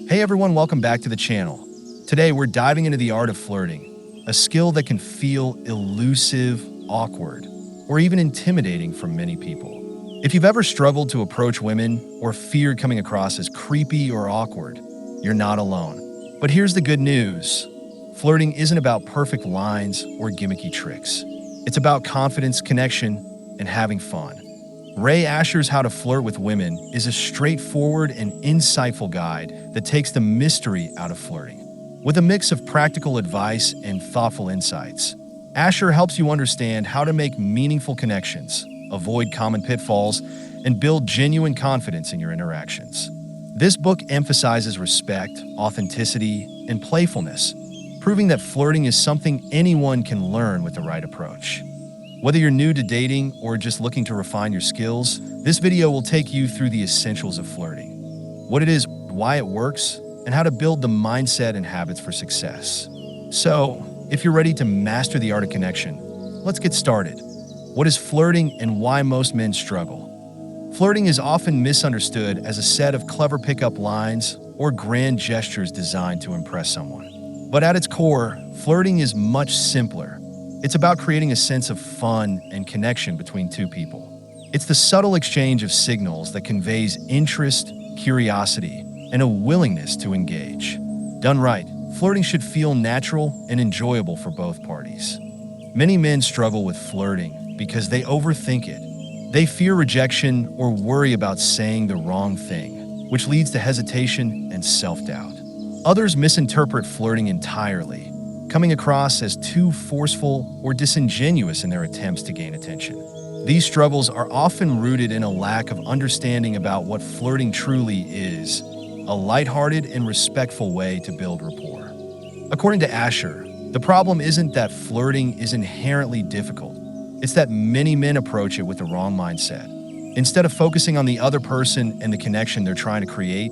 Hey everyone, welcome back to the channel. Today we're diving into the art of flirting, a skill that can feel elusive, awkward, or even intimidating for many people. If you've ever struggled to approach women or feared coming across as creepy or awkward, you're not alone. But here's the good news. Flirting isn't about perfect lines or gimmicky tricks. It's about confidence, connection, and having fun. Ray Asher's How to Flirt with Women is a straightforward and insightful guide that takes the mystery out of flirting. With a mix of practical advice and thoughtful insights, Asher helps you understand how to make meaningful connections, avoid common pitfalls, and build genuine confidence in your interactions. This book emphasizes respect, authenticity, and playfulness, proving that flirting is something anyone can learn with the right approach. Whether you're new to dating or just looking to refine your skills, this video will take you through the essentials of flirting, what it is, why it works, and how to build the mindset and habits for success. So, if you're ready to master the art of connection, let's get started. What is flirting and why most men struggle? Flirting is often misunderstood as a set of clever pickup lines or grand gestures designed to impress someone. But at its core, flirting is much simpler. It's about creating a sense of fun and connection between two people. It's the subtle exchange of signals that conveys interest, curiosity, and a willingness to engage. Done right, flirting should feel natural and enjoyable for both parties. Many men struggle with flirting because they overthink it. They fear rejection or worry about saying the wrong thing, which leads to hesitation and self-doubt. Others misinterpret flirting entirely, coming across as too forceful or disingenuous in their attempts to gain attention. These struggles are often rooted in a lack of understanding about what flirting truly is, a lighthearted and respectful way to build rapport. According to Asher, the problem isn't that flirting is inherently difficult. It's that many men approach it with the wrong mindset. Instead of focusing on the other person and the connection they're trying to create,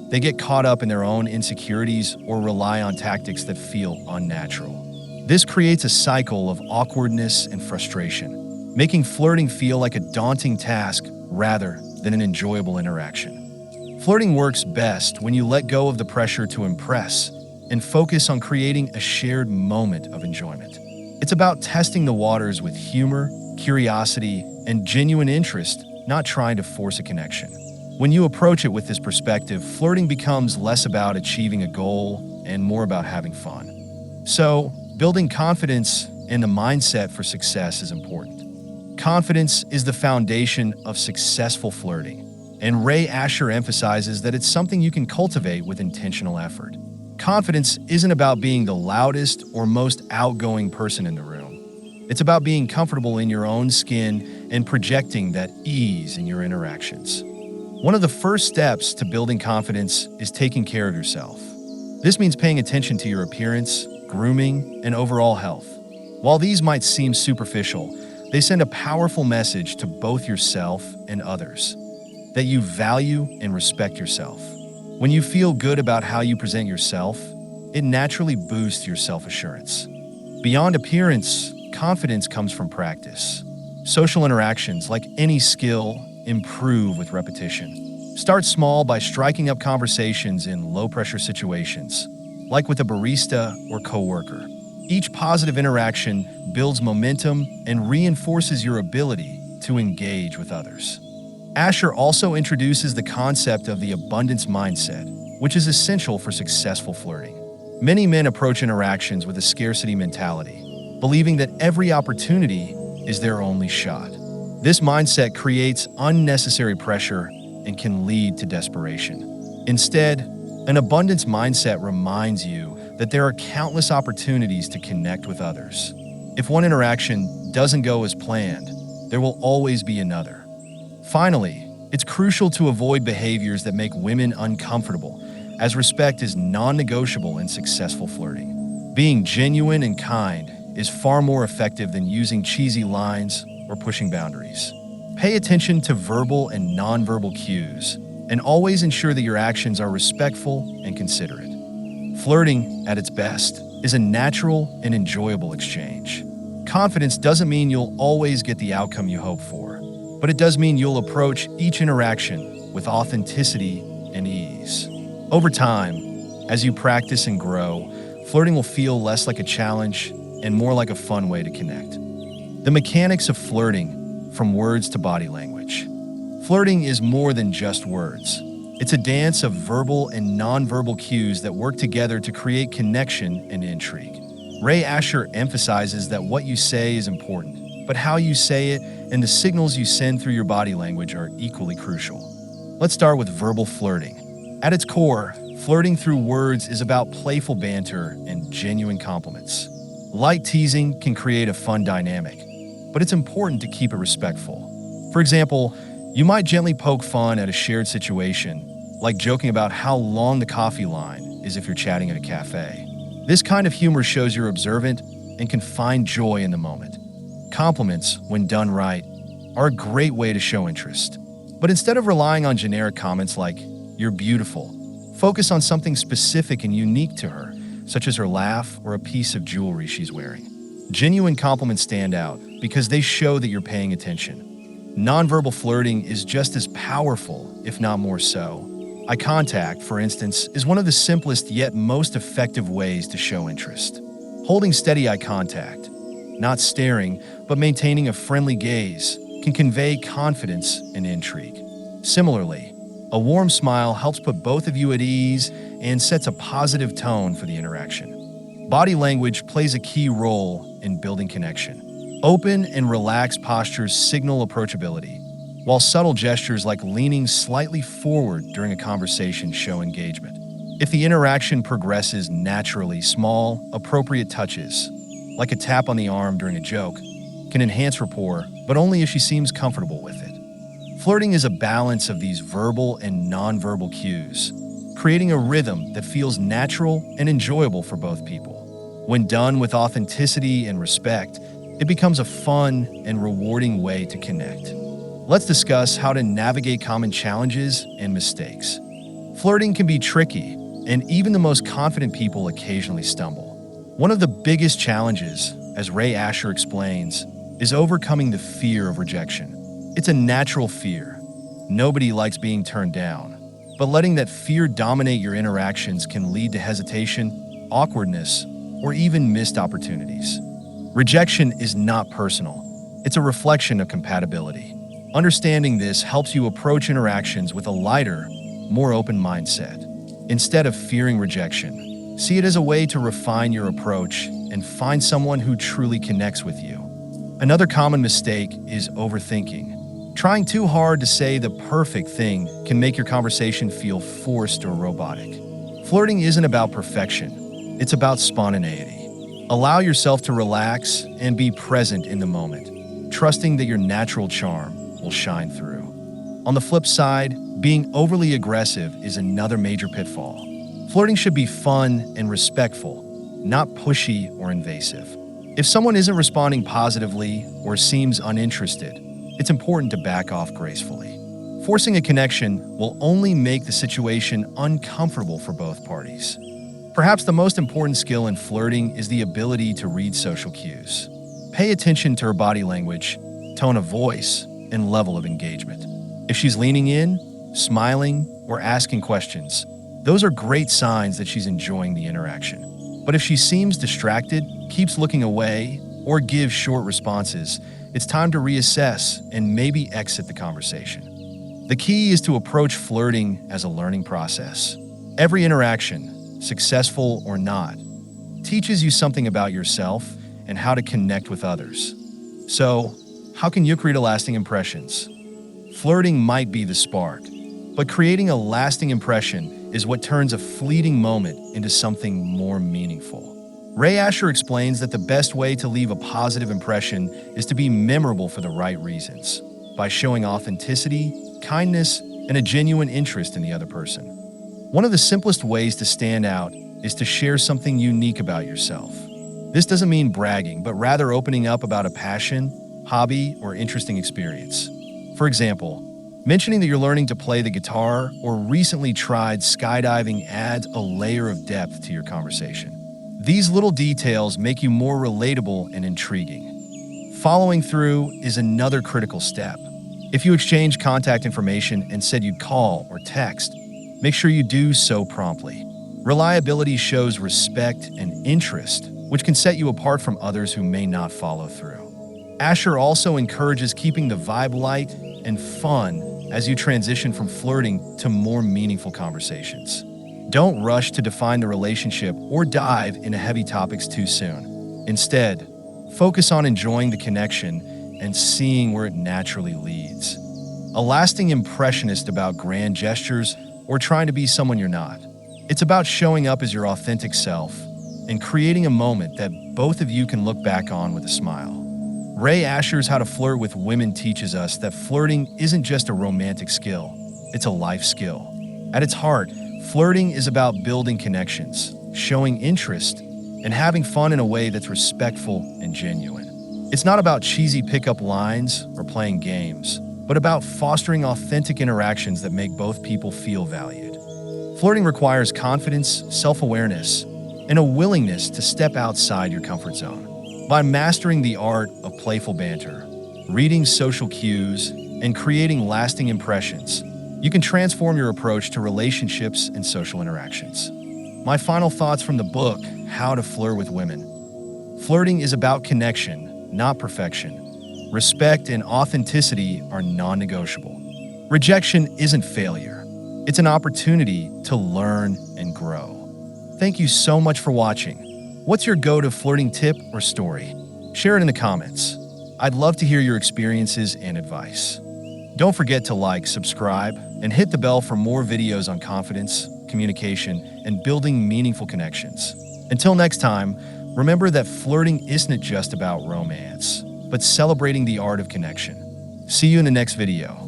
they get caught up in their own insecurities or rely on tactics that feel unnatural. This creates a cycle of awkwardness and frustration, making flirting feel like a daunting task rather than an enjoyable interaction. Flirting works best when you let go of the pressure to impress and focus on creating a shared moment of enjoyment. It's about testing the waters with humor, curiosity, and genuine interest, not trying to force a connection. When you approach it with this perspective, flirting becomes less about achieving a goal and more about having fun. So, building confidence and the mindset for success is important. Confidence is the foundation of successful flirting, and Ray Asher emphasizes that it's something you can cultivate with intentional effort. Confidence isn't about being the loudest or most outgoing person in the room. It's about being comfortable in your own skin and projecting that ease in your interactions. One of the first steps to building confidence is taking care of yourself. This means paying attention to your appearance, grooming, and overall health. While these might seem superficial, they send a powerful message to both yourself and others, that you value and respect yourself. When you feel good about how you present yourself, it naturally boosts your self-assurance. Beyond appearance, confidence comes from practice. Social interactions, like any skill, improve with repetition. Start small by striking up conversations in low-pressure situations, like with a barista or coworker. Each positive interaction builds momentum and reinforces your ability to engage with others. Asher also introduces the concept of the abundance mindset, which is essential for successful flirting. Many men approach interactions with a scarcity mentality, believing that every opportunity is their only shot. This mindset creates unnecessary pressure and can lead to desperation. Instead, an abundance mindset reminds you that there are countless opportunities to connect with others. If one interaction doesn't go as planned, there will always be another. Finally, it's crucial to avoid behaviors that make women uncomfortable, as respect is non-negotiable in successful flirting. Being genuine and kind is far more effective than using cheesy lines or pushing boundaries. Pay attention to verbal and nonverbal cues, and always ensure that your actions are respectful and considerate. Flirting, at its best, is a natural and enjoyable exchange. Confidence doesn't mean you'll always get the outcome you hope for, but it does mean you'll approach each interaction with authenticity and ease. Over time, as you practice and grow, flirting will feel less like a challenge and more like a fun way to connect. The mechanics of flirting, from words to body language. Flirting is more than just words. It's a dance of verbal and nonverbal cues that work together to create connection and intrigue. Ray Asher emphasizes that what you say is important, but how you say it and the signals you send through your body language are equally crucial. Let's start with verbal flirting. At its core, flirting through words is about playful banter and genuine compliments. Light teasing can create a fun dynamic, but it's important to keep it respectful. For example, you might gently poke fun at a shared situation, like joking about how long the coffee line is if you're chatting at a cafe. This kind of humor shows you're observant and can find joy in the moment. Compliments, when done right, are a great way to show interest. But instead of relying on generic comments like, "You're beautiful," focus on something specific and unique to her, such as her laugh or a piece of jewelry she's wearing. Genuine compliments stand out because they show that you're paying attention. Nonverbal flirting is just as powerful, if not more so. Eye contact, for instance, is one of the simplest yet most effective ways to show interest. Holding steady eye contact, not staring, but maintaining a friendly gaze, can convey confidence and intrigue. Similarly, a warm smile helps put both of you at ease and sets a positive tone for the interaction. Body language plays a key role in building connection. Open and relaxed postures signal approachability, while subtle gestures like leaning slightly forward during a conversation show engagement. If the interaction progresses naturally, small, appropriate touches, like a tap on the arm during a joke, can enhance rapport, but only if she seems comfortable with it. Flirting is a balance of these verbal and nonverbal cues, creating a rhythm that feels natural and enjoyable for both people. When done with authenticity and respect, it becomes a fun and rewarding way to connect. Let's discuss how to navigate common challenges and mistakes. Flirting can be tricky, and even the most confident people occasionally stumble. One of the biggest challenges, as Ray Asher explains, is overcoming the fear of rejection. It's a natural fear. Nobody likes being turned down, but letting that fear dominate your interactions can lead to hesitation, awkwardness, or even missed opportunities. Rejection is not personal. It's a reflection of compatibility. Understanding this helps you approach interactions with a lighter, more open mindset. Instead of fearing rejection, see it as a way to refine your approach and find someone who truly connects with you. Another common mistake is overthinking. Trying too hard to say the perfect thing can make your conversation feel forced or robotic. Flirting isn't about perfection, it's about spontaneity. Allow yourself to relax and be present in the moment, trusting that your natural charm will shine through. On the flip side, being overly aggressive is another major pitfall. Flirting should be fun and respectful, not pushy or invasive. If someone isn't responding positively or seems uninterested, it's important to back off gracefully. Forcing a connection will only make the situation uncomfortable for both parties. Perhaps the most important skill in flirting is the ability to read social cues. Pay attention to her body language, tone of voice, and level of engagement. If she's leaning in, smiling, or asking questions, those are great signs that she's enjoying the interaction. But if she seems distracted, keeps looking away, or gives short responses, it's time to reassess and maybe exit the conversation. The key is to approach flirting as a learning process. Every interaction, successful or not, teaches you something about yourself and how to connect with others. So, how can you create a lasting impressions? Flirting might be the spark, but creating a lasting impression is what turns a fleeting moment into something more meaningful. Ray Asher explains that the best way to leave a positive impression is to be memorable for the right reasons, by showing authenticity, kindness, and a genuine interest in the other person. One of the simplest ways to stand out is to share something unique about yourself. This doesn't mean bragging, but rather opening up about a passion, hobby, or interesting experience. For example, mentioning that you're learning to play the guitar or recently tried skydiving adds a layer of depth to your conversation. These little details make you more relatable and intriguing. Following through is another critical step. If you exchange contact information and said you'd call or text, make sure you do so promptly. Reliability shows respect and interest, which can set you apart from others who may not follow through. Asher also encourages keeping the vibe light and fun as you transition from flirting to more meaningful conversations. Don't rush to define the relationship or dive into heavy topics too soon. Instead, focus on enjoying the connection and seeing where it naturally leads. A lasting impression isn't about grand gestures or trying to be someone you're not. It's about showing up as your authentic self and creating a moment that both of you can look back on with a smile. Ray Asher's How to Flirt with Women teaches us that flirting isn't just a romantic skill, it's a life skill. At its heart, flirting is about building connections, showing interest, and having fun in a way that's respectful and genuine. It's not about cheesy pickup lines or playing games, but about fostering authentic interactions that make both people feel valued. Flirting requires confidence, self-awareness, and a willingness to step outside your comfort zone. By mastering the art of playful banter, reading social cues, and creating lasting impressions, you can transform your approach to relationships and social interactions. My final thoughts from the book, How to Flirt with Women. Flirting is about connection, not perfection. Respect and authenticity are non-negotiable. Rejection isn't failure. It's an opportunity to learn and grow. Thank you so much for watching. What's your go-to flirting tip or story? Share it in the comments. I'd love to hear your experiences and advice. Don't forget to like, subscribe, and hit the bell for more videos on confidence, communication, and building meaningful connections. Until next time, remember that flirting isn't just about romance, but celebrating the art of connection. See you in the next video.